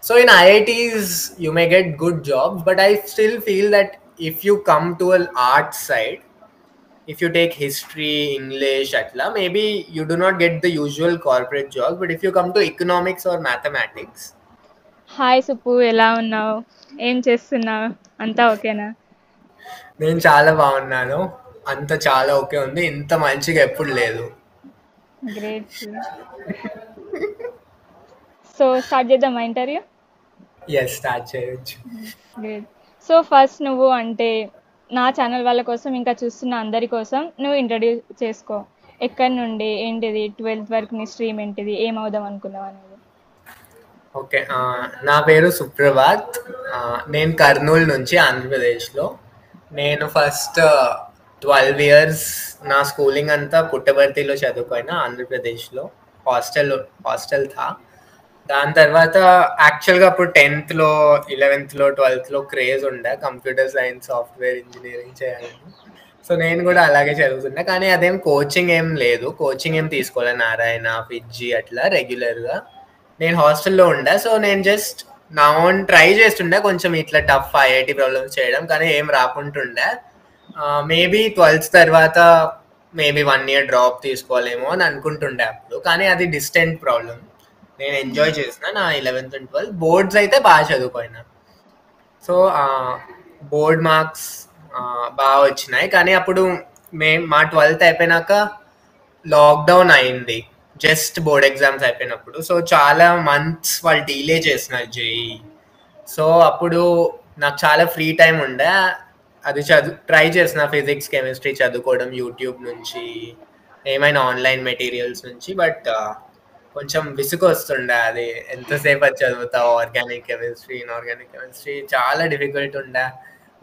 So in IITs, you may get good jobs, but I still feel that if you come to an art side, if you take history, English, atla, maybe you do not get the usual corporate jobs. But if you come to economics or mathematics, hi Suppu, ఎలా ఉన్నావు? ఏం చేస్తున్నావు? అంతా ఓకేనా? నేను చాలా బాగున్నాను. అంత చాలా ఓకే ఉంది. ఇంత మంచిగా ఎప్పుడు లేదు. గ్రేట్. సో స్టార్ట్ చేద్దామా ఇంటర్వ్యూ? ఎస్, స్టార్ట్ చేయొచ్చు. గ్రేట్. సో ఫస్ట్ నువ్వు అంటే నా ఛానల్ వాళ్ళ కోసం, ఇంకా చూస్తున్న అందరి కోసం నువ్వు ఇంట్రడ్యూస్ చేసుకో. ఎక్కడి నుండి, ఏంటిది, 12th వరకు నీ స్ట్రీమ్ ఏంటిది, ఏమవుదాం అనుకున్నావు అనేది. ఓకే, నా పేరు సుప్రభాత్. నేను కర్నూలు నుంచి, ఆంధ్రప్రదేశ్లో. నేను ఫస్ట్ 12 ఇయర్స్ నా స్కూలింగ్ అంతా పుట్టపర్తిలో చదువుకోయినా, ఆంధ్రప్రదేశ్లో. హాస్టల్ థా. దాని తర్వాత యాక్చువల్గా అప్పుడు 10th లో 11th లో 12th లో క్రేజ్ ఉండే కంప్యూటర్ సైన్స్ సాఫ్ట్వేర్ ఇంజనీరింగ్ చేయాలని. సో నేను కూడా అలాగే చదువుతున్నా, కానీ అదేం కోచింగ్ ఏం లేదు. కోచింగ్ ఏం తీసుకోలే, నారాయణ, ఫిజ్జి అట్లా రెగ్యులర్గా. నేను హాస్టల్లో ఉండే, సో నేను జస్ట్ నా ఓన్ ట్రై చేస్తుండే కొంచెం ఇట్లా టఫ్ ఐఐటి ప్రాబ్లమ్స్ చేయడం, కానీ ఏం రాకుంటుండే. మేబీ 12th తర్వాత మేబీ 1 year డ్రాప్ తీసుకోవాలేమో అని అనుకుంటుండే అప్పుడు, కానీ అది డిస్టెంట్ ప్రాబ్లం. నేను ఎంజాయ్ చేసిన నా 11th and 12th. బోర్డ్స్ అయితే బాగా చదువుకోయినా. సో బోర్డ్ మార్క్స్ బాగా వచ్చినాయి, కానీ అప్పుడు మా 12th అయిపోయినాక లాక్డౌన్ అయింది, జస్ట్ బోర్డ్ ఎగ్జామ్స్ అయిపోయినప్పుడు. సో చాలా మంత్స్ వాళ్ళు డిలే చేసినారు జేఈ. సో అప్పుడు నాకు చాలా ఫ్రీ టైం ఉండే. అది ట్రై చేసిన ఫిజిక్స్ కెమిస్ట్రీ చదువుకోవడం యూట్యూబ్ నుంచి, ఏమైనా ఆన్లైన్ మెటీరియల్స్ నుంచి. బట్ కొంచెం విసుగు వస్తుండే, అది ఎంతసేపు అది చదువుతావు. ఆర్గానిక్ కెమిస్ట్రీ, ఇన్ఆర్గానిక్ కెమిస్ట్రీ చాలా డిఫికల్ట్ ఉండే.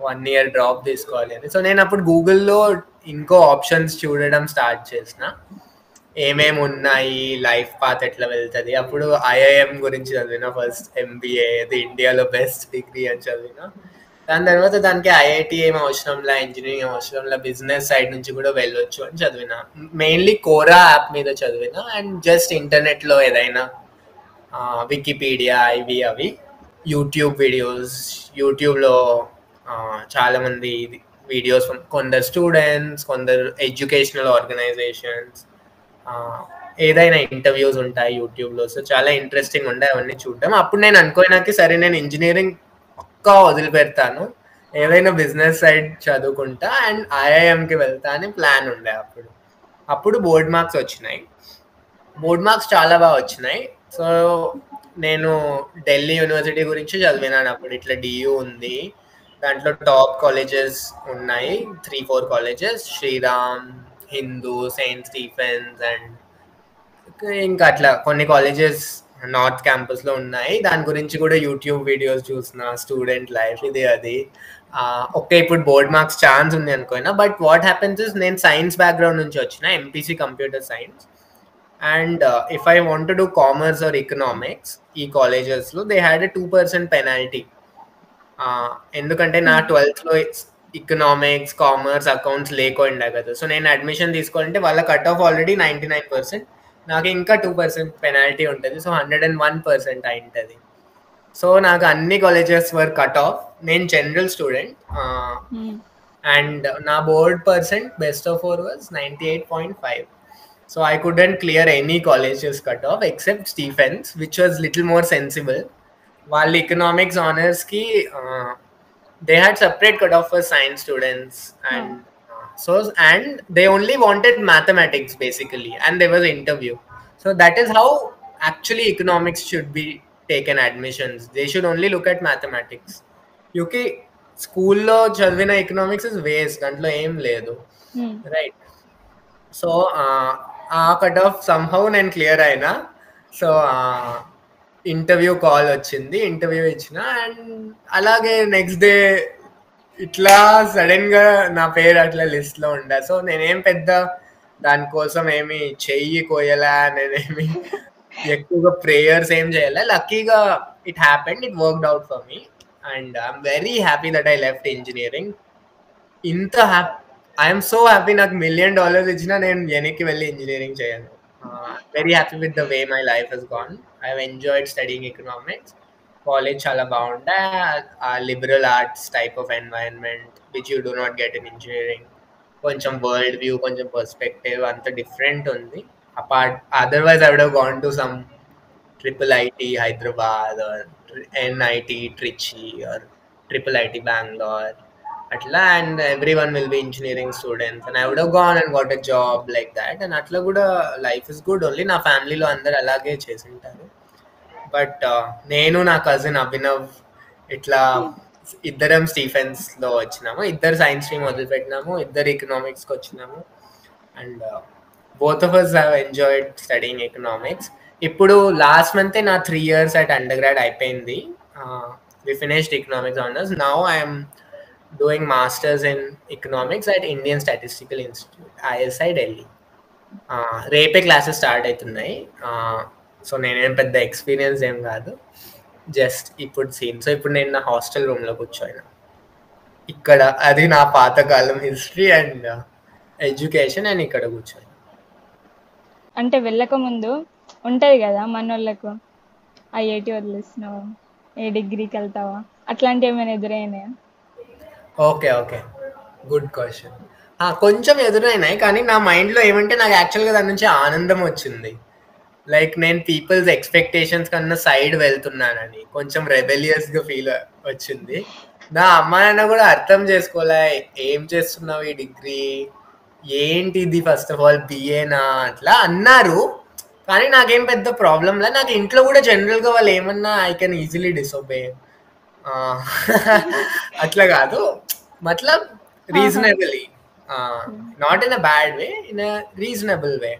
1 year డ్రాప్ తీసుకోవాలి అని. సో నేను అప్పుడు గూగుల్లో ఇంకో ఆప్షన్స్ చూడడం స్టార్ట్ చేసిన, ఏమేమి ఉన్నాయి, లైఫ్ పాత్ ఎట్లా వెళ్తుంది. అప్పుడు ఐఐఎం గురించి చదివిన, ఫస్ట్ ఎంబీఏ, అది ఇండియాలో బెస్ట్ డిగ్రీ అని చదివిన. దాని తర్వాత దానికి ఐఐటి ఏం అవసరంలా, ఇంజనీరింగ్ ఏం అవసరంలా, బిజినెస్ సైడ్ నుంచి కూడా వెళ్ళొచ్చు అని చదివిన. మెయిన్లీ కోరా యాప్ మీద చదివిన, అండ్ జస్ట్ ఇంటర్నెట్లో ఏదైనా వికీపీడియా ఇవి అవి యూట్యూబ్ వీడియోస్. యూట్యూబ్లో చాలామంది వీడియోస్, కొందరు స్టూడెంట్స్, కొందరు ఎడ్యుకేషనల్ ఆర్గనైజేషన్స్, ఏదైనా ఇంటర్వ్యూస్ ఉంటాయి యూట్యూబ్లో. సో చాలా ఇంట్రెస్టింగ్ ఉండే అవన్నీ చూడడం. అప్పుడు నేను అనుకోయినాకి సరే నేను ఇంజనీరింగ్ పక్కా వదిలిపెడతాను, ఏదైనా బిజినెస్ సైడ్ చదువుకుంటా అండ్ ఐఐఎంకి వెళ్తా అని ప్లాన్ ఉండే. అప్పుడు బోర్డ్ మార్క్స్ వచ్చినాయి. బోర్డ్ మార్క్స్ చాలా బాగా వచ్చినాయి. సో నేను ఢిల్లీ యూనివర్సిటీ గురించి చదివినాను అప్పుడు. ఇట్లా డియూ ఉంది, దాంట్లో టాప్ కాలేజెస్ ఉన్నాయి, 3-4 colleges: Shriram, Hindu, Saint Stephen's, and ఇంకా అట్లా కొన్ని కాలేజెస్ నార్త్ క్యాంపస్లో ఉన్నాయి. దాని గురించి కూడా యూట్యూబ్ వీడియోస్ చూసిన, స్టూడెంట్ లైఫ్ ఇది అది. ఓకే, ఇప్పుడు బోర్డ్ మార్క్స్ ఛాన్స్ ఉంది అనుకోయినా. బట్ వాట్ హ్యాపెన్స్ ఇస్, నేను సైన్స్ బ్యాక్గ్రౌండ్ నుంచి వచ్చిన, MPC computer science. And if I want to do commerce are economics, ఈ కాలేజెస్లో దే హ్యాడ్ ఎ 2% పెనాల్టీ. ఎందుకంటే నా 12th లో ఎకనామిక్స్, కామర్స్, అకౌంట్స్ లేకుండా కదా. సో నేను అడ్మిషన్ తీసుకోవాలంటే వాళ్ళ కట్ ఆఫ్ ఆల్రెడీ 99%, నాకు ఇంకా 2% పెనాల్టీ ఉంటుంది. సో 101% అయింటుంది. సో నాకు అన్ని కాలేజెస్ వర్ కట్ ఆఫ్. నేను జనరల్ స్టూడెంట్, అండ్ నా board percent best of 4 was 98.5. So I couldn't clear any colleges cut off except Stephens, which was little more sensible. వాళ్ళ economics ఆనర్స్కి they had separate cut off for science students, and they only wanted mathematics basically, and there was an interview. So that is how actually economics should be taken admissions. They should only look at mathematics. యూకి స్కూల్లో చదివిన economics is waste, దాంట్లో ఏం లేదు, right? So ఆ cut off somehow నేను clear అయినా. So interview call వచ్చింది, interview ఇచ్చిన, అండ్ అలాగే నెక్స్ట్ డే ఇట్లా సడన్గా నా పేరు అట్లా లిస్ట్లో ఉండే. సో నేనేం పెద్ద దానికోసం ఏమి చెయ్యి కోయలా, నేనేమి ఎక్కువగా ప్రేయర్స్ ఏం చేయాలి. లక్కీగా it happened, it worked out for me, and I'm very happy that I left engineering. ఇంత ఐఎమ్ సో హ్యాపీ, నాకు $1 million ఇచ్చినా నేను వెనక్కి వెళ్ళి ఇంజనీరింగ్ చేయను. Very happy with the way my life has gone. I have enjoyed studying economics. College చాలా బాగుండే. ఆ liberal arts type of environment which you do not get in engineering. కొంచెం వరల్డ్ వ్యూ, కొంచెం పర్స్పెక్టివ్ అంత different ఉంది. Apart otherwise I would have gone to some triple IT Hyderabad or NIT Trichy or triple IT Bangalore. Atla, and everyone will be engineering students, and I would have gone and got a job like that. And atla kuda life is good only. Na family lo అందరు అలాగే చేసింటారు. But నేను నా cousin Abhinav ఇట్లా ఇద్దరం Stephens లో వచ్చినాము. ఇద్దరు సైన్స్ స్ట్రీమ్ వదిలిపెట్టినాము, ఇద్దరు ఎకనామిక్స్కి వచ్చినాము. And both of us have enjoyed studying economics. ఇప్పుడు లాస్ట్ మంతే నా 3 years అట్ అండర్ గ్రాడ్ అయిపోయింది. We finished economics honours. Now I'm doing masters in economics at Indian Statistical Institute, ISI Delhi. రేపే క్లాసెస్ స్టార్ట్ అవుతున్నాయి. So నేనేం పెద్ద experience ఏం కాదు, జస్ట్ ఇప్పుడు సీన్. సో ఇప్పుడు నేను నా హాస్టల్ రూమ్లో కూర్చోయినా. ఇక్కడ అది నా పాతకాలం హిస్టరీ అండ్ ఎడ్యుకేషన్, అండ్ ఇక్కడ కూర్చోయినా. అంటే వెళ్ళక ముందు ఉంటుంది కదా మనోళ్ళకు, ఐఐటి వదిలేస్తున్నావా, ఏ డిగ్రీకి వెళ్తావా, అట్లాంటివి ఏమైనా ఎదురైనాయా? Okay, okay, good question. కొంచెం ఎదురైనాయి, కానీ నా మైండ్లో ఏమంటే నాకు యాక్చువల్గా దాని నుంచి ఆనందం వచ్చింది. లైక్ నేను పీపుల్స్ ఎక్స్పెక్టేషన్స్ కన్నా సైడ్ వెళ్తున్నానని కొంచెం రెబెలియస్గా ఫీల్ వచ్చింది. నా అమ్మ నాన్న కూడా అర్థం చేసుకోలే, ఏం చేస్తున్నావు ఈ డిగ్రీ, ఏంటిది, ఫస్ట్ ఆఫ్ ఆల్ బిఏనా అట్లా అన్నారు. కానీ నాకేం పెద్ద ప్రాబ్లంలా. నాకు ఇంట్లో కూడా జనరల్గా వాళ్ళు ఏమన్నా ఐ కెన్ ఈజీలీ డిసొబే. అట్లా కాదు, మతలబ్ reasonably, not in a bad way, in a reasonable way.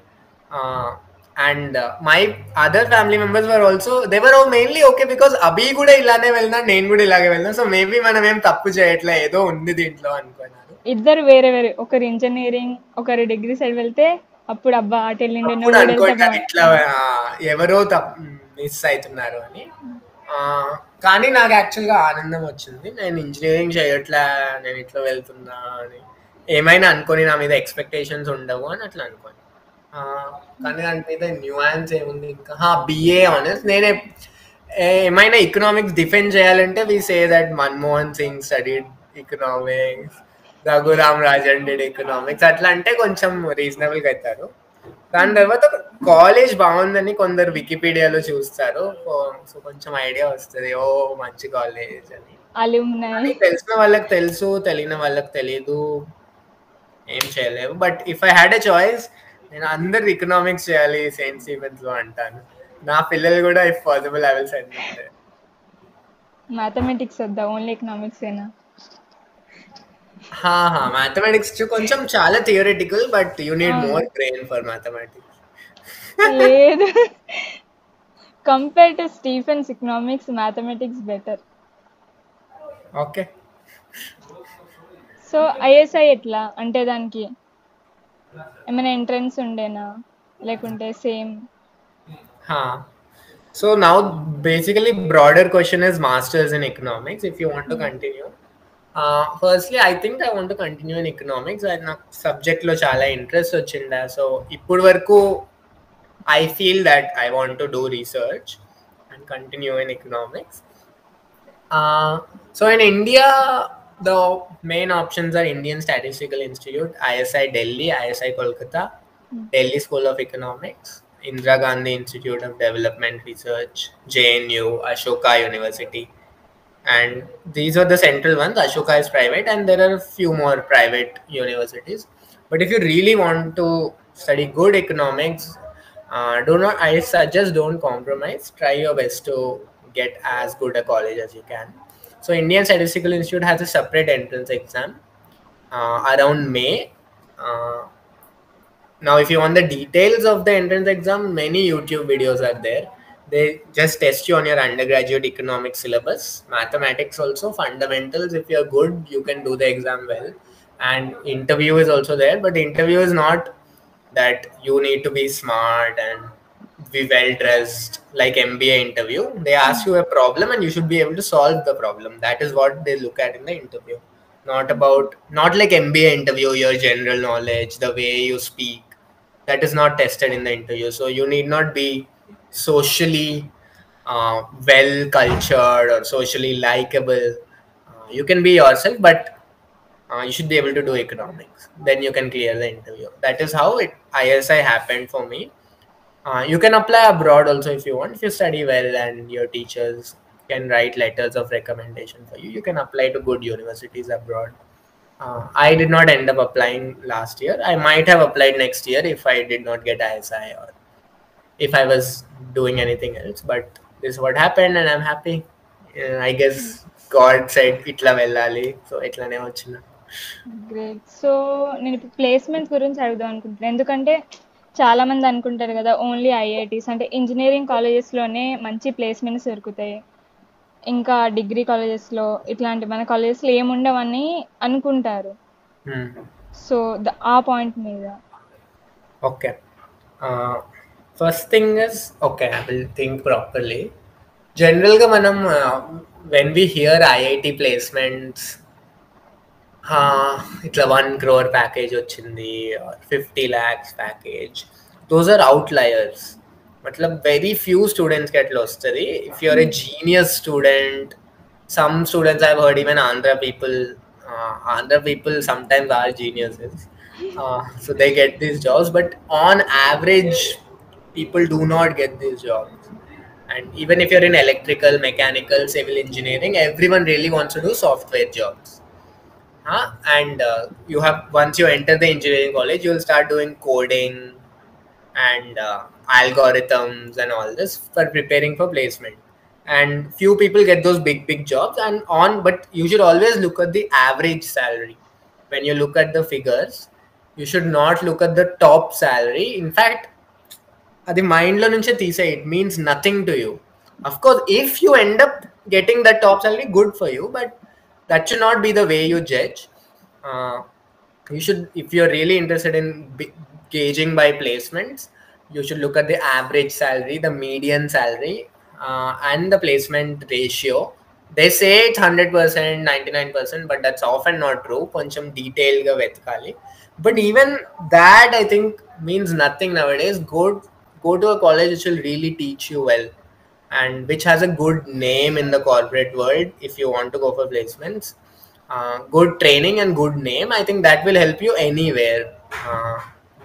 And my other family members were also, they were mainly okay because అభి కూడా ఇలానే వెళ్ళినా, నేను కూడా ఇలాగే వెళ్ళినా. సో మేబీ మనం ఏం తప్పు చేయట్లే, ఏదో ఉంది దీంట్లో అనుకున్నారు. ఇద్దరు వేరే వేరే, ఒకరు ఇంజనీరింగ్ ఒకరు డిగ్రీ సైడ్ వెళ్తే అప్పుడు అబ్బా అటు వెళ్ళిండే అప్పుడు నువ్వు కూడా వెళ్తే అనుకుంటారు ఇట్లా ఎవరో మిస్ అవుతున్నారు అని. కానీ నాకు యాక్చువల్గా ఆనందం వచ్చింది. నేను ఇంజనీరింగ్ చేయట్లే, నేను ఇట్లా వెళ్తున్నా అని ఏమైనా అనుకొని నా మీద ఎక్స్పెక్టేషన్స్ ఉండవు అని అట్లా అనుకోని. కానీ దాని మీద న్యూయాన్స్ ఏముంది ఇంకా. BA honours. నేనే ఏమైనా ఎకనామిక్స్ డిఫెండ్ చేయాలంటే we say that Manmohan Singh studied economics, Raghuram Rajan did economics, అట్లా అంటే కొంచెం రీజనబుల్గా అవుతారు. దాని తర్వాత కాలేజ్ బాగుందని కొందరు వికీపీడియాలో చూస్తారు, సో కొంచెం ఐడియా వస్తుంది, ఓ మంచి కాలేజ్ అని. అలుమ్నై. తెలిసిన వాళ్ళకి తెలుసు, తెలియని వాళ్ళకి తెలియదు, ఏం చేయలేవు. But if I had a choice, నేను అందరు ఎకనామిక్స్ చేయాలి సెయింట్ స్టీఫెన్స్ లో అంటాను. నా పిల్లలు కూడా if possible I will send them there. Mathematics వద్దా, ఓన్లీ ఎకనామిక్స్ ఏనా? మ్యాథమెటిక్స్ కొంచెం చాలా theoretical, but you need more brain for mathematics. లేదు, compare to Stephen's economics mathematics better. Okay. So ISI ఎట్లా అంటే దానికి ఏమైనా ఎంట్రన్స్ ఉండేనా లేకుంటే same? So now basically broader question is masters in economics if you want to continue. Firstly I think I want to continue in economics. నాకు subject లో చాలా interest వచ్చిందా. సో ఇప్పుడు వరకు I feel that I want to do research and continue in economics. So in India, the main options are Indian Statistical Institute, ISI Delhi, ISI Kolkata, Delhi School of Economics, Indira Gandhi Institute of Development Research, JNU, Ashoka University. And these are the central ones. Ashoka is private, and there are a few more private universities. But if you really want to study good economics, I suggest don't compromise. Try your best to get as good a college as you can. So Indian Statistical Institute has a separate entrance exam around May. Now if you want the details of the entrance exam, many YouTube videos are there. They just test you on your undergraduate economics syllabus, mathematics also, fundamentals. If you're good, you can do the exam well. And interview is also there, but the interview is not that you need to be smart and be well dressed like MBA interview. They ask you a problem and you should be able to solve the problem. That is what they look at in the interview. Not like MBA interview, your general knowledge, the way you speak. That is not tested in the interview. So you need not be socially well cultured or socially likable. You can be yourself, but you should be able to do economics. Then you can clear the interview. That is how it ISI happened for me. You can apply abroad also if you want. If you study well and your teachers can write letters of recommendation for you, you can apply to good universities abroad. I did not end up applying last year. I might have applied next year if I did not get ISI or if I was doing anything else. But this is what happened, and I'm happy. I guess God said itla vellali, so itlane vachina. Great. So నేను ఇప్పుడు placements గురించి అడుగుదాం అనుకుంటున్నాను. ఎందుకంటే చాలా మంది అనుకుంటారు కదా ఓన్లీ ఐఐటీస్ అంటే ఇంజనీరింగ్ కాలేజెస్లోనే మంచి ప్లేస్మెంట్స్ దొరుకుతాయి, ఇంకా డిగ్రీ కాలేజెస్లో ఇట్లాంటి మన కాలేజెస్లో ఏముండవని అనుకుంటారు. సో ఆ పాయింట్ మీద Okay. Uh, First thing is, okay, I will think properly. General ga manam when we hear IIT placements, ఇట్లా 1 crore ప్యాకేజ్ వచ్చింది or 50 lakhs package, those are outliers. మతలబ్ వెరీ ఫ్యూ స్టూడెంట్స్కి అట్లా వస్తుంది. If you're a genius student, some students I've heard, even Andhra people sometimes are geniuses. So they get these jobs, but on average, people do not get these jobs. And even if you're in electrical, mechanical, civil engineering, everyone really wants to do software jobs. And you have, once you enter the engineering college, you'll start doing coding and algorithms and all this for preparing for placement. And few people get those big jobs and on, but you should always look at the average salary. When you look at the figures, you should not look at the top salary. In fact, అది మైండ్లో నుంచే తీసే, it means nothing to you. Of course if you end up getting that top salary, good for you, but that should not be the way you judge. You should, if you're really interested in gauging by placements, you should look at the average salary, the median salary, and the placement ratio. They say it's 100%, 99%, but that's often not true. Koncham detail ga vetkali. But even that, I think, means nothing nowadays. Go to a college which will really teach you well and which has a good name in the corporate world. If you want to go for placements, good training and good name, I think that will help you anywhere.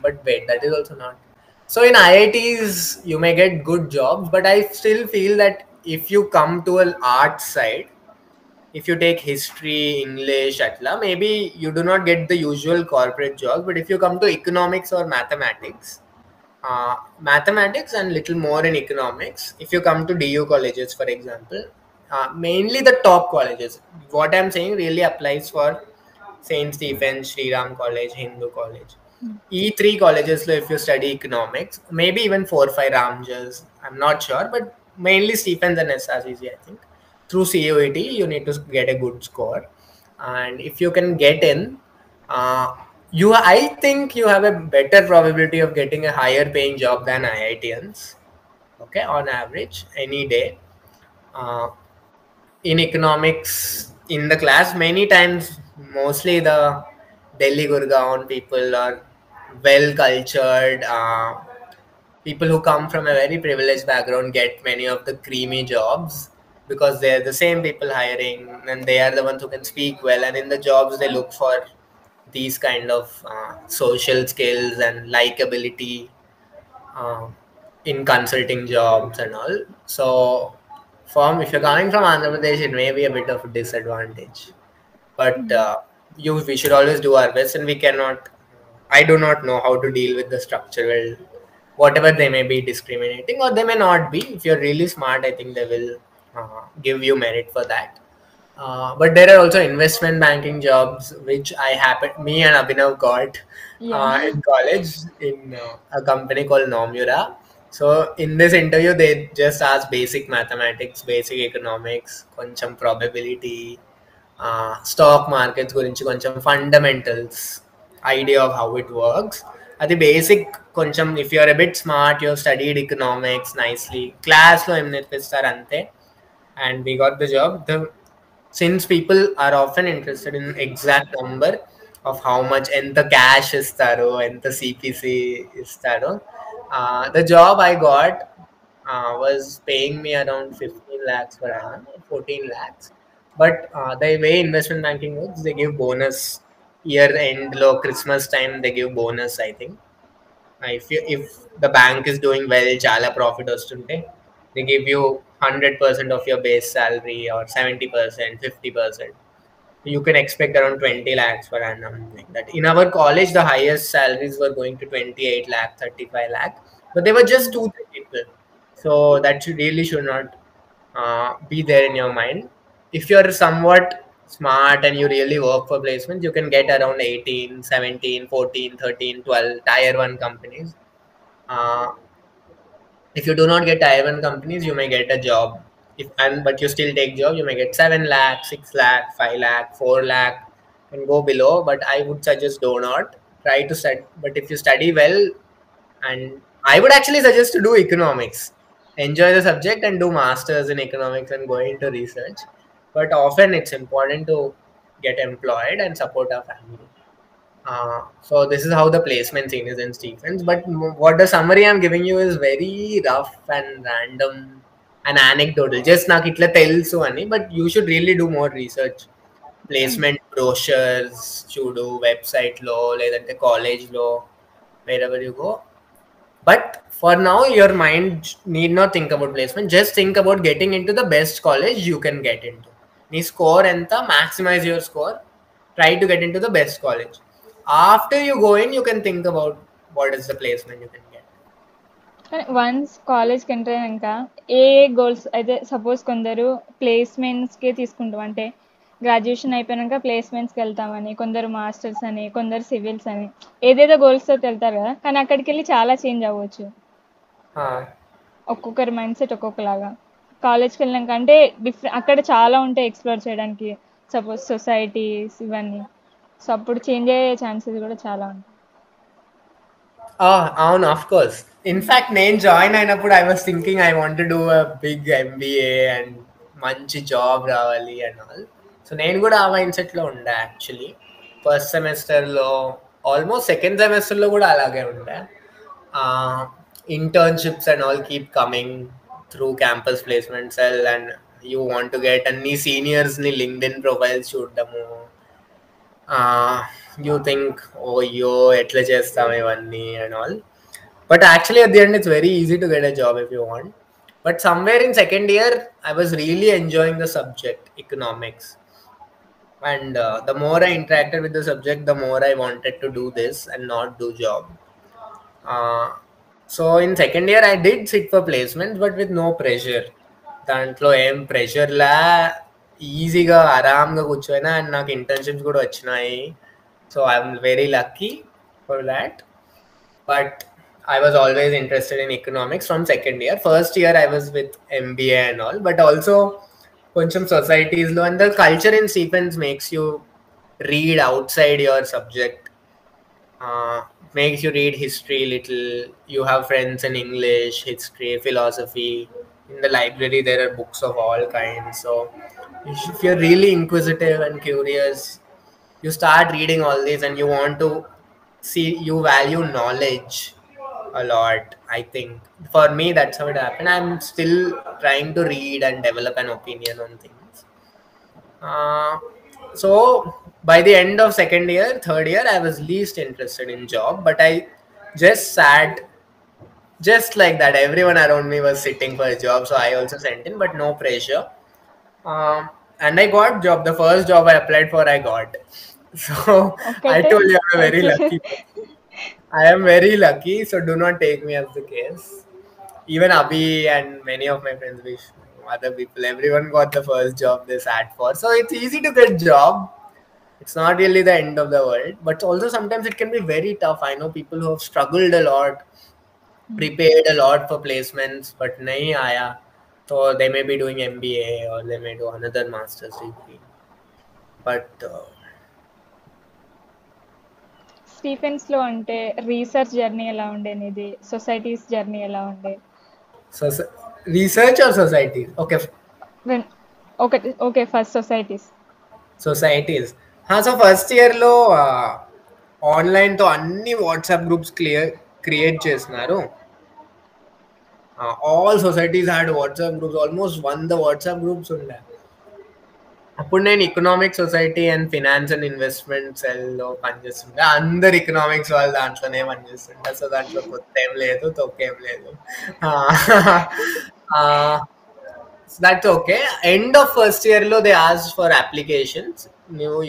But wait, that is also not so. In IITs you may get good jobs, but I still feel that if you come to an art side, if you take history, English, atla, maybe you do not get the usual corporate jobs. But if you come to economics or mathematics and little more in economics, if you come to DU colleges, for example, mainly the top colleges, what I'm saying really applies for St.Stephen, Sri Ram College, Hindu College. E3 colleges, if you study economics, maybe even 4 5 Ramjas, I'm not sure, but mainly Stephens and SRCG, I think. Through CUET, you need to get a good score. And if you can get in, I think you have a better probability of getting a higher paying job than IITians. Okay, on average, any day. In economics, in the class, many times, mostly the Delhi Gurgaon people are well cultured. People who come from a very privileged background get many of the creamy jobs because they're the same people hiring and they are the ones who can speak well. And in the jobs, they look for these kind of social skills and likability uh, in consulting jobs and all. So, if you're coming from Andhra Pradesh, it may be a bit of a disadvantage. But we should always do our best, and we cannot. I do not know how to deal with the structural, whatever they may be discriminating, or they may not be. If you're really smart, I think they will give you merit for that. But there are also investment banking jobs, which me and Abhinav got in college in a company called Nomura. So in this interview, they just asked basic mathematics, basic economics, కొంచెం probability, stock markets గురించి కొంచెం fundamentals, idea of how it works. అది basic కొంచెం. If you're a bit smart, you're studied economics nicely, క్లాస్లో ఏం నేర్పిస్తారు అంతే. And we got the job. Since people are often interested in exact number of how much ఎంత cash ఇస్తారు, ఎంత CPC ఇస్తారు, the job I got was paying me around 15 lakhs per annum, 14 lakhs. But the way investment banking works, they give bonus year end, low Christmas time, they give bonus, I think. If the bank is doing well, chala profit ostunte, they give you 100% of your base salary or 70%, 50%. You can expect around 20 lakhs per annum, like that. In our college, the highest salaries were going to 28 lakh, 35 lakh, but they were just two, three people. So that really should not be there in your mind. If you're somewhat smart and you really work for placements, you can get around 18, 17, 14, 13, 12 tier 1 companies. Uh, if you do not get tier 1 companies, you may get a job. If and but you still take job, you may get 7 lakh, 6 lakh, 5 lakh, 4 lakh, and go below. But I would suggest do not try to study. But if you study well, and I would actually suggest to do economics, enjoy the subject and do masters in economics and go into research. But often it's important to get employed and support our family. So this is how the placement scene is in Stephens. But what the summary I'm giving you is very rough and random and anecdotal. Just నాకు ఇట్లా తెలుసు అని, but you should really do more research. Placement brochures చూడు, website లో లేదంటే college లో, wherever you go. But for now, your mind need not think about placement. Just think about getting into the best college you can get into. Nee score enta, maximize your score. Try to get into the best college. After you go in, you can think about what is the placement you can get. కానీ once కాలేజ్కి enter అయినాక ఏ goals అయితే suppose కొందరు ప్లేస్మెంట్స్కే తీసుకుంటాం, అంటే graduation అయిపోయాక ప్లేస్మెంట్స్కి వెళ్తామని, కొందరు మాస్టర్స్ అని, కొందరు సివిల్స్ అని, ఏదేదో గోల్స్తో వెళ్తారు కదా. కానీ అక్కడికి వెళ్ళి చాలా చేంజ్ అవ్వచ్చు. ఒక్కొక్కరి మైండ్ సెట్ ఒక్కొక్కలాగా. కాలేజ్కి వెళ్ళినాక అంటే అక్కడ చాలా ఉంటాయి ఎక్స్ప్లోర్ చేయడానికి, సపోజ్ సొసైటీస్ ఇవన్నీ. సో అప్పుడు చేంజ్ అయ్యే ఛాన్సెస్ కూడా చాలా ఉంటాయి. అవును, ఆఫ్ కోర్స్. ఇన్ఫాక్ట్ నేను జాయిన్ అయినప్పుడు I was thinking I want to do a big MBA and మంచి జాబ్ రావాలి అండ్ ఆల్. సో నేను కూడా ఆ మైండ్ సెట్లో ఉండే యాక్చువల్లీ. ఫస్ట్ సెమిస్టర్లో, ఆల్మోస్ట్ సెకండ్ సెమిస్టర్లో కూడా అలాగే ఉండే. Internships and all keep coming through campus placement cell, and you want to get అన్ని సీనియర్స్ని లింక్డ్ఇన్ ప్రొఫైల్స్ చూడడము. You think, oh, yo, ఎట్లా చేస్తాం ఇవన్నీ and all. But actually, at the end, it's very easy to get a job if you want. But somewhere in second year, I was really enjoying the subject, economics. And the more I interacted with the subject, the more I wanted to do this and not do job. So in second year, I did sit for placements, but with no pressure. దాంట్లో ఏం ప్రెషర్లా, ఈజీగా ఆరామ్గా కూర్చోయినా, and నాకు internships కూడా వచ్చినాయి. So I'm very lucky for that. But I was always interested in economics from second year. First year I was with MBA and all, but also కొంచెం సొసైటీస్లో, and the culture in Stephens makes you read outside your subject. Makes you read history little. You have friends in English, history, philosophy. In the library there are books of all kinds. So if you're really inquisitive and curious, you start reading all these and you want to see, you value knowledge a lot. I think for me that's how it happened. I'm still trying to read and develop an opinion on things. So by the end of second year, third year, I was least interested in job, but I just sat just like that. Everyone around me was sitting for a job, so I also sent in, but no pressure. And I got job. The first job I applied for, I got. So I ఒక్కటే told you I'm very అయితే lucky. I am very lucky, so do not take me as the case. Even Abhi and many of my friends, wish other people, everyone got the first job they sat for. So it's easy to get job. It's not really the end of the world, but also sometimes it can be very tough. I know people who have struggled a lot, prepared a lot for placements, but nahi aaya. So they may be doing MBA or they may do another master's degree. But స్టీఫెన్స్లో అంటే research journey ఎలా ఉండే, నీది societies journey ఎలా ఉండే? so research or society? Okay, ఒకటి okay, first societies. Societies. So first ఇయర్లో ఆన్లైన్తో అన్ని WhatsApp groups create చేస్తున్నారు. All societies had WhatsApp groups. Almost one the WhatsApp groups ఉండే. అప్పుడు నేను economic society and finance and investment సెల్లో పనిచేస్తుండే. అందరు ఎకనామిక్స్ వాళ్ళు దాంట్లోనే పనిచేస్తుండే. సో దాంట్లో కొత్త ఏం లేదు, తొక్కేం లేదు. So that's okay. End of first year lo they asked for applications.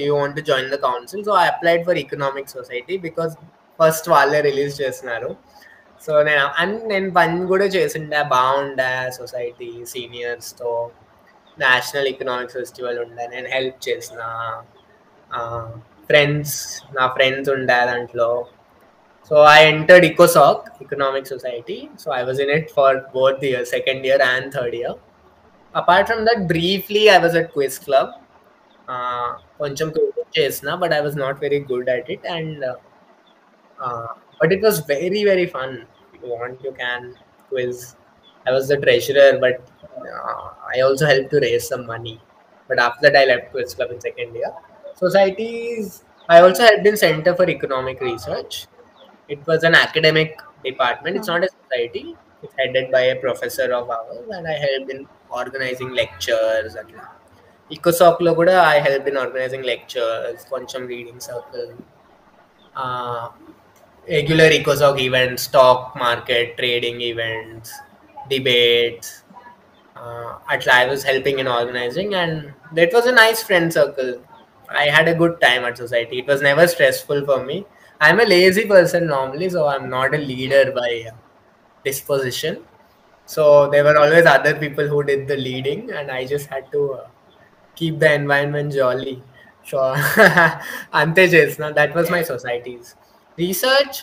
You want to join the council, so I applied for economic society because first వాళ్ళే రిలీజ్ చేస్తున్నారు. సో నేను పని కూడా చేసిండే, బాగుండే సొసైటీ సీనియర్స్తో. నేషనల్ ఎకనామిక్స్ ఫెస్టివల్ ఉండే, నేను help చేసిన. ఫ్రెండ్స్ నా ఫ్రెండ్స్ ఉండే దాంట్లో. So I entered ECOSOC, Economic Society. So I was in it for both the years, second year and third year. Apart from that, briefly I was at Quiz Club. కొంచెం చేసిన, but I was not very good at it. And but it was very very fun. If you want, you can quiz. I was the treasurer, but I also helped to raise some money. But after that, I left Quiz Club in second year. Societies. I also helped in Center for Economic Research. It was an academic department. It's not a society. It's headed by a professor of ours, and I helped in organizing lectures. EcoSoc lo kuda I helped in organizing lectures, కొంచెం reading circle, regular EcoSoc events, stock market trading events, debates. Atla I was helping in organizing, and that was a nice friend circle. I had a good time at society. It was never stressful for me. I'm a lazy person normally, so I'm not a leader by disposition. So there were always other people who did the leading, and I just had to keep the environment jolly. So ante chesna. That was my societies. Research.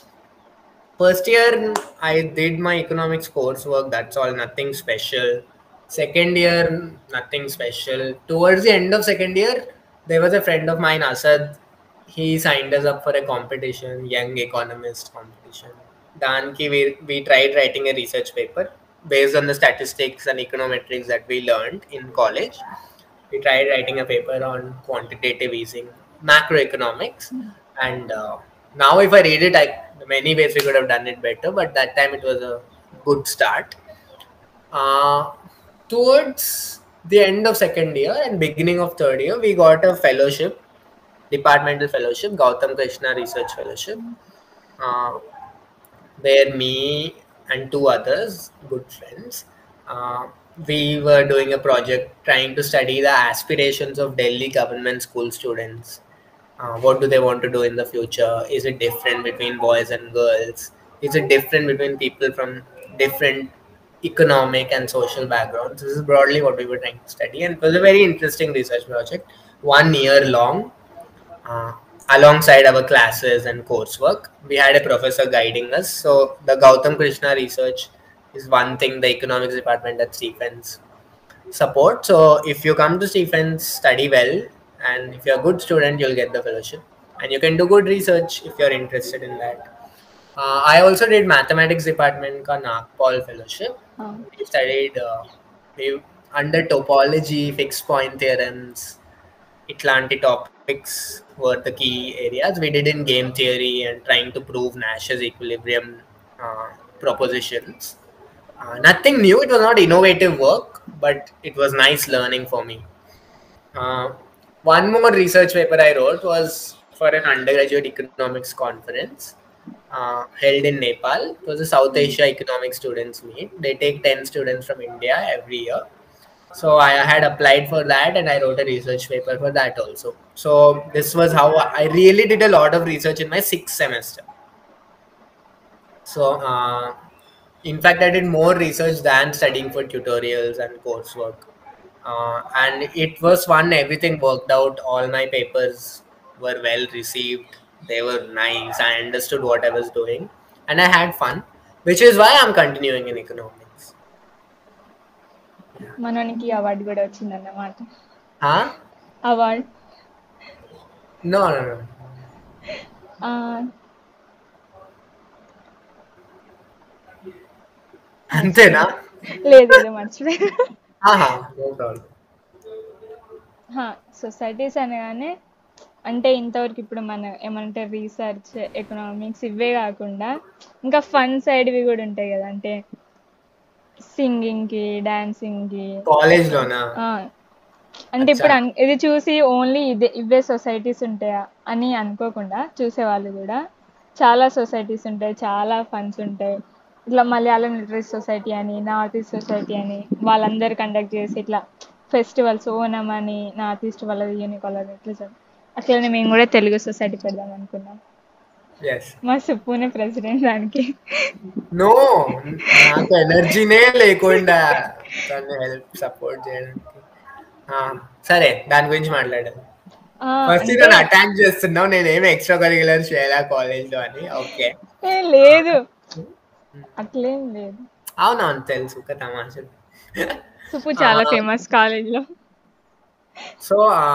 First year, I did my economics coursework. That's all, nothing special. Second year, nothing special. Towards the end of second year, there was a friend of mine, Asad. He signed us up for a competition, Young Economist competition. Danki, we tried writing a research paper based on the statistics and econometrics that we learned in college. We tried writing a paper on quantitative easing, macroeconomics, and now if I read it, many ways we could have done it better, but that time it was a good start. Uh, Towards the end of second year and beginning of third year, we got a fellowship, departmental fellowship, Gautam Krishna Research Fellowship, uh, where me and two others, good friends, uh, we were doing a project trying to study the aspirations of Delhi government school students. What do they want to do in the future? Is it different between boys and girls? Is it different between people from different economic and social backgrounds? This is broadly what we were trying to study, and it was a very interesting research project, 1 year long. uh, Alongside our classes and coursework, we had a professor guiding us. So the Gautam Krishna research is one thing the economics department at Stephens support. So if you come to Stephens, study well, and if you're a good student, you'll get the fellowship, and you can do good research if you're interested in that. I also did mathematics department ka Nagpal fellowship. We studied we under topology, fixed point theorems, Itlanti topics were the key areas. We did in game theory and trying to prove Nash's equilibrium propositions. Nothing new. It was not innovative work, but it was nice learning for me. Uh, One more research paper I wrote was for an undergraduate economics conference held in Nepal. It was a South Asia economics students meet. They take 10 students from India every year. So I had applied for that, and I wrote a research paper for that also. So this was how I really did a lot of research in my sixth semester. So in fact, I did more research than studying for tutorials and coursework. And it was fun. Everything worked out. All my papers were well received. They were nice. I understood what I was doing, and I had fun, which is why I'm continuing in economics. మనకి award కూడా వచ్చిందన్నమాట. Huh? Award No, no, no. అంతేనా? లేదు ఏదో మర్చిపోయా. No problem. Societies అనగానే అంటే ఇంతవరకు ఇప్పుడు మన ఏమంటే రీసెర్చ్, ఎకనామిక్స్ ఇవే కాకుండా ఇంకా ఫన్ సైడ్వి కూడా ఉంటాయి కదా. అంటే సింగింగ్‌కి, డాన్సింగ్‌కి. కాలేజ్‌లోనా? ఆ! అంటే అచ్చా! ఇప్పుడు ఇది చూసి ఓన్లీ ఇవే సొసైటీస్ ఉంటాయా అని అనుకోకుండా చూసేవాళ్ళు గూడా చాలా సొసైటీస్ ఉంటాయి. చాలా ఫన్స్ ఉంటాయి. ఇట్లా మలయాళం లిటరరీ సొసైటీ అని, నార్త్ ఈస్ట్ సొసైటీ అని వాళ్ళందరూ కండక్ట్ చేసి ఇట్లా ఫెస్టివల్స్ ఓనం అని నార్త్ ఈస్ట్ వాళ్ళది యూనిక్ వాళ్ళది ఇట్లా అట్లనే మేము కూడా తెలుగు సొసైటీ పెడదాం అనుకున్నాం. యెస్. మా సుప్పునే ప్రెసిడెంట్ దానికి. నో. నాకు ఎనర్జీనే లేకుండా తను సపోర్ట్ చేయడానికి. ఆ! సరే దాని గురించి మాట్లాడాం. ఫస్ట్ అంటే నన్ను అటాక్ చేస్తున్నావు. నేనేమి ఎక్స్‌ట్రా కరిక్యులర్స్ చేయలే కాలేజ్‌లో అని. ఓకే. లేదు అట్లేం లేదు. అవునవును తెలుసు. ఒక తమాషా. సుప్పు చాలా ఆహ్, ఫేమస్ కాలేజ్‌లో. సో, ఆ!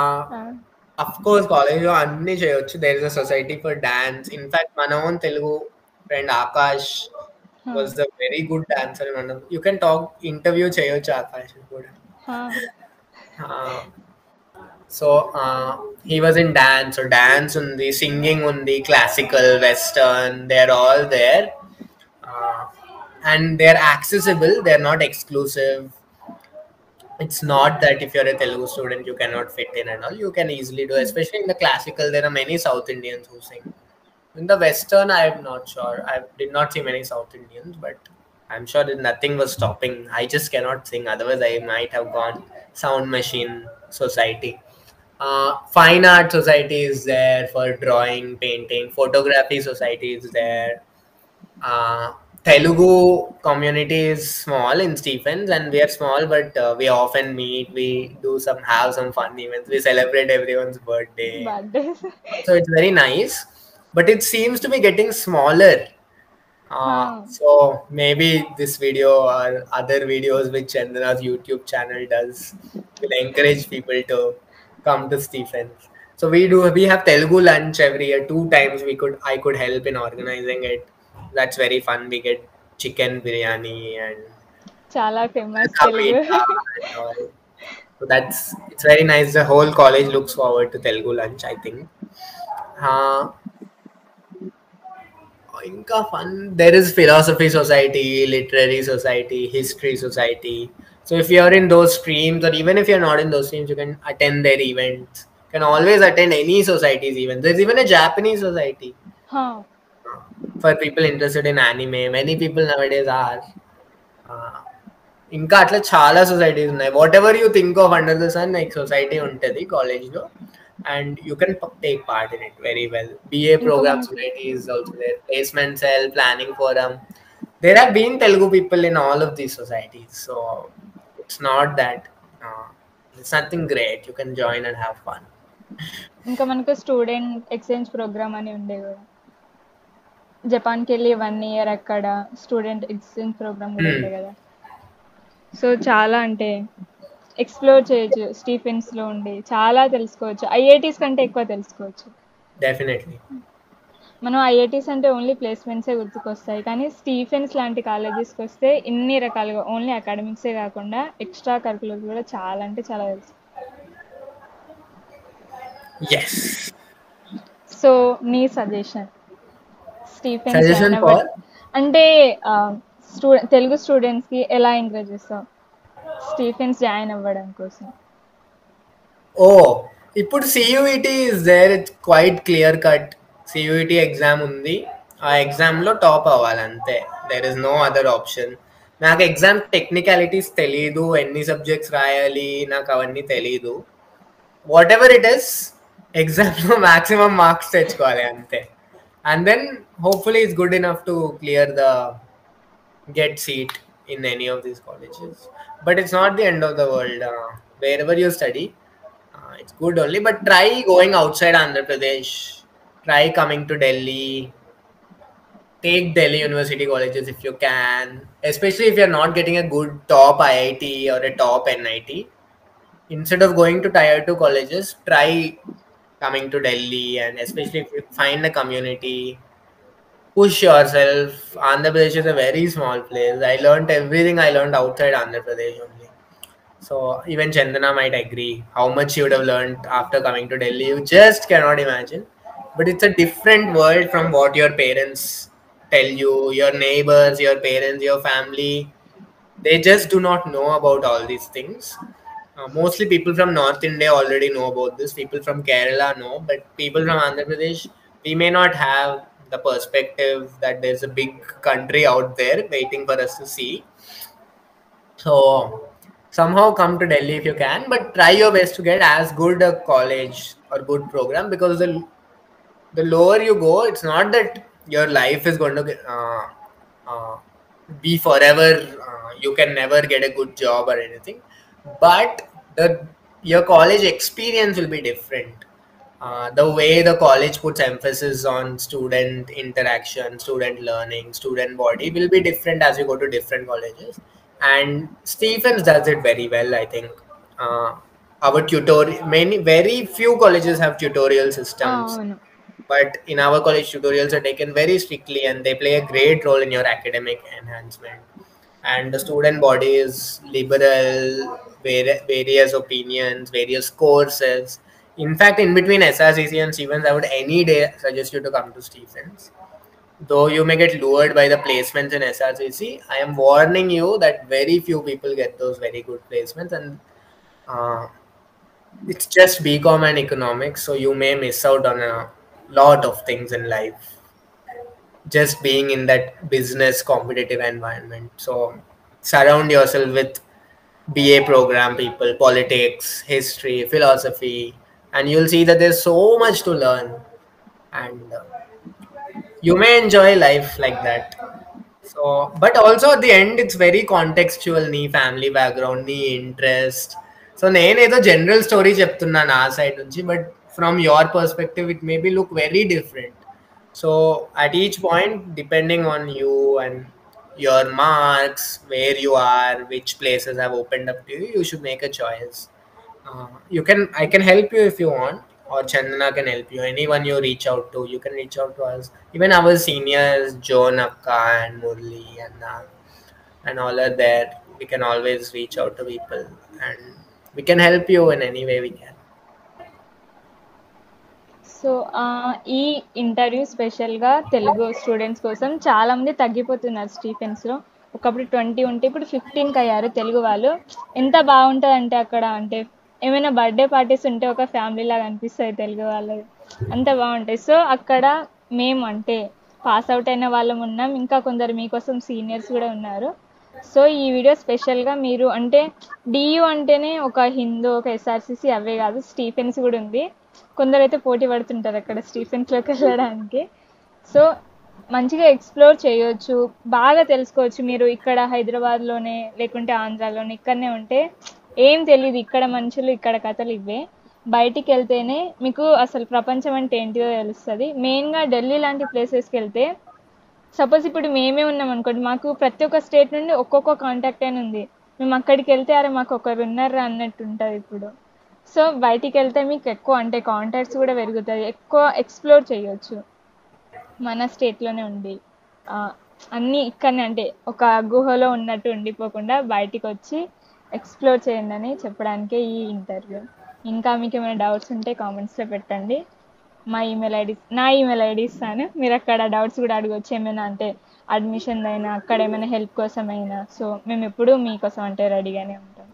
అఫ్‌కోర్స్ కాలేజ్‌లో అన్నీ చేయొచ్చు. There is a society for dance. In fact మన own Telugu friend Akash ah! Was the very good dancer. మనం యూ కెన్ టాక్ ఇంటర్వ్యూ చేయొచ్చు ఆకాష్‌ని కూడా. Ah! Ah, so, he was in dance. So, dance ఉంది, సింగింగ్ ఉంది, classical, western they are all there. Uh, and they're accessible, they're not exclusive. It's not that if you're a Telugu student you cannot fit in and all. You can easily do, especially in the classical. There are many South Indians who sing. In the Western, I'm not sure. I did not see many South Indians, but I'm sure that nothing was stopping. I just cannot sing. Otherwise, I might have gone Sound Machine Society. Fine Art Society is there for drawing, painting. Photography Society is there. uh, Telugu community is small in Stephens, and we are small, but we often meet. We do have some fun events. We celebrate everyone's birthday, birthdays. so it's very nice. But it seems to be getting smaller. ఆ! So maybe this video or other videos which Chandana's YouTube channel does will encourage people to come to Stephens. So we have Telugu lunch every year. Two times I could help in organizing it. That's very fun. We get chicken biryani and చాలా famous ka Telugu. peta and all. So it's very nice. The whole college looks forward to Telugu lunch, I think. Uh, ఇంకా fun. There is philosophy society, literary society, history society. So if you're in those streams, or even if you're not in those streams, you can attend their events. You can always attend any society's events. There's even a Japanese society ఆ! for people interested in anime. Many people nowadays are. Uh, ఇంకా అట్లా చాలా సొసైటీస్ ఉన్నాయి. Whatever you think of under the sun like society ఉంటుంది కాలేజ్లో, and you can take part in it very well. BA ఇంకా program మనకి society is also there, placement cell, planning forum. There have been Telugu people in all of these societies. So it's not that it's nothing great. You can join and have fun. మనకు student exchange program అని ఉండే గదా! జపాన్‌కెళ్ళి 1 year అక్కడ student exchange programme గూడా ఉండే గదా! So, చాలా అంటే ఎక్స్‌ప్లోర్ చేయొచ్చు. స్టీఫెన్స్‌లో ఉండి చాలా తెలుసుకోవచ్చు. ఐఐటీస్ కంటే ఎక్కువ తెలుసుకోవచ్చు. డెఫినెట్లీ. మనం ఐఐటీస్ అంటే ఓన్లీ ప్లేస్మెంట్సే గుర్తుకొస్తాయి. కానీ స్టీఫెన్స్ లాంటి కాలేజెస్‌కొస్తే ఇన్ని రకాలుగా ఓన్లీ అకాడమిక్సే కాకుండా ఎక్స్‌ట్రా కరిక్యులర్ కూడా చాలా అంటే చాలా తెలుసు. ఎస్. సో, నీ suggestion Stephens join suggestion for అవ్వడం అంటే తెలుగు స్టూడెంట్స్‌కి ఎలా ఎంకరేజ్ చేస్తావు? స్టీఫెన్స్ జాయిన్ అవ్వడం కోసం. ఓ ఇప్పుడు CUET is there. It's quite clear cut. CUET exam ఉంది. ఆ ఎగ్జామ్లో టాప్ అవ్వాలి అంతే. There is no other option. నాకు ఎగ్జామ్ టెక్నికాలిటీస్ తెలీదు, ఎన్ని సబ్జెక్ట్స్ రాయాలి నాకు అవన్నీ తెలీదు. వాట్ ఎవర్ ఇట్ ఇస్, ఎగ్జామ్లో మాక్సిమం మార్క్స్ తెచ్చుకోవాలి అంతే. And then hopefully it's good enough to clear the get seat in any of these colleges. But it's not the end of the world. Wherever you study, it's good only. But try going outside Andhra Pradesh. Try coming to Delhi. Take Delhi University colleges if you can. Especially if you're not getting a good top IIT or a top NIT. Instead of going to tier 2 colleges, try coming to Delhi, and especially if you find a community, push yourself. Andhra Pradesh is a very small place. I learned everything I learned outside Andhra Pradesh only. So even Chandana might agree how much she would have learned after coming to Delhi. You just cannot imagine. But it's a different world from what your parents tell you, your neighbors, your parents, your family. they just do not know about all these things. Mostly people from North India already know about this. People from Kerala know, but people from Andhra Pradesh, we may not have the perspective that there's a big country out there waiting for us to see. So somehow come to Delhi if you can, but try your best to get as good a college or good program, because the lower you go, it's not that your life is going to uh, be forever. You can never get a good job or anything, but the your college experience will be different. The way the college puts emphasis on student interaction, student learning, student body will be different as you go to different colleges. And Stephens does it very well, I think. Uh, our tutorial, many very few colleges have tutorial systems, అవును. but in our college tutorials are taken very strictly and they play a great role in your academic enhancement. And the student body is liberal, various opinions, various courses. In fact, in between SRCC and Stevens, I would any day suggest you to come to Stevens. Though you may get lured by the placements in SRCC, I am warning you that very few people get those very good placements, and uh, it's just BCom and economics, so you may miss out on a lot of things in life just being in that business competitive environment. So surround yourself with BA program people, politics, history, philosophy, and you'll see that there's so much to learn, and you may enjoy life like that. So, but also at the end, it's very contextual, నీ family background నీ interest. So నేనేదో general story చెప్తున్నా నా side నుంచి, but from your perspective it may be look very different. So at each point depending on you and your marks, where you are, which places have opened up to you, you should make a choice. You can I can help you if you want, or Chandana can help you. Anyone you reach out to, you can reach out to us. Even our seniors, Joan, Akka, and Murli, and all are there. We can always reach out to people, and we can help you in any way we can. So ఈ interview స్పెషల్గా Telugu students కోసం చాలామంది తగ్గిపోతున్నారు స్టీఫెన్స్లో. ఒకప్పుడు 20 ఉంటే ఇప్పుడు 15కి అయ్యారు తెలుగు వాళ్ళు. ఎంత బాగుంటుందంటే అక్కడ, అంటే ఏమైనా బర్త్డే పార్టీస్ ఉంటే ఒక ఫ్యామిలీ లాగా అనిపిస్తుంది తెలుగు వాళ్ళది, అంత బాగుంటాయి. సో అక్కడ మేము అంటే పాస్ అవుట్ అయిన వాళ్ళం ఉన్నాం, ఇంకా కొందరు మీకోసం సీనియర్స్ కూడా ఉన్నారు. సో ఈ వీడియో స్పెషల్గా మీరు అంటే డియు అంటేనే ఒక హిందూ, ఒక ఎస్ఆర్సిసి అవే కాదు, స్టీఫెన్స్ కూడా ఉంది. కొందరైతే పోటీ పడుతుంటారు అక్కడ స్టీఫెన్స్లోకి వెళ్ళడానికి. సో మంచిగా ఎక్స్ప్లోర్ చేయొచ్చు, బాగా తెలుసుకోవచ్చు. మీరు ఇక్కడ హైదరాబాద్లోనే లేకుంటే ఆంధ్రాలోనే ఇక్కడనే ఉంటే ఏం తెలియదు, ఇక్కడ మనుషులు ఇక్కడ కథలు ఇవే. బయటికి వెళ్తేనే మీకు అసలు ప్రపంచం అంటే ఏంటిదో తెలుస్తుంది. మెయిన్గా ఢిల్లీ లాంటి ప్లేసెస్కి వెళ్తే, సపోజ్ ఇప్పుడు మేమే ఉన్నాం అనుకోండి, మాకు ప్రతి ఒక్క స్టేట్ నుండి ఒక్కొక్క కాంటాక్ట్ అయిన ఉంది. మేము అక్కడికి వెళ్తే అరే మాకు ఒకరు ఉన్నారా అన్నట్టు ఉంటుంది ఇప్పుడు. సో బయటికి వెళ్తే మీకు ఎక్కువ అంటే కాంటాక్ట్స్ కూడా పెరుగుతుంది, ఎక్కువ ఎక్స్ప్లోర్ చేయొచ్చు మన స్టేట్లోనే ఉండి. అన్నీ ఇక్కడనే అంటే ఒక గుహలో ఉన్నట్టు ఉండిపోకుండా బయటికి వచ్చి ఎక్స్ప్లోర్ చేయండి అని చెప్పడానికే ఈ ఇంటర్వ్యూ. ఇంకా మీకు ఏమైనా డౌట్స్ ఉంటే కామెంట్స్లో పెట్టండి. నా ఈమెయిల్ ఐడి ఇస్తాను, మీరు అక్కడ డౌట్స్ కూడా అడగవచ్చు. ఏమైనా అంటే అడ్మిషన్ అయినా, అక్కడ ఏమైనా హెల్ప్ కోసం అయినా. సో మేము ఎప్పుడూ మీకోసం అంటే రెడీగానే ఉంటాం.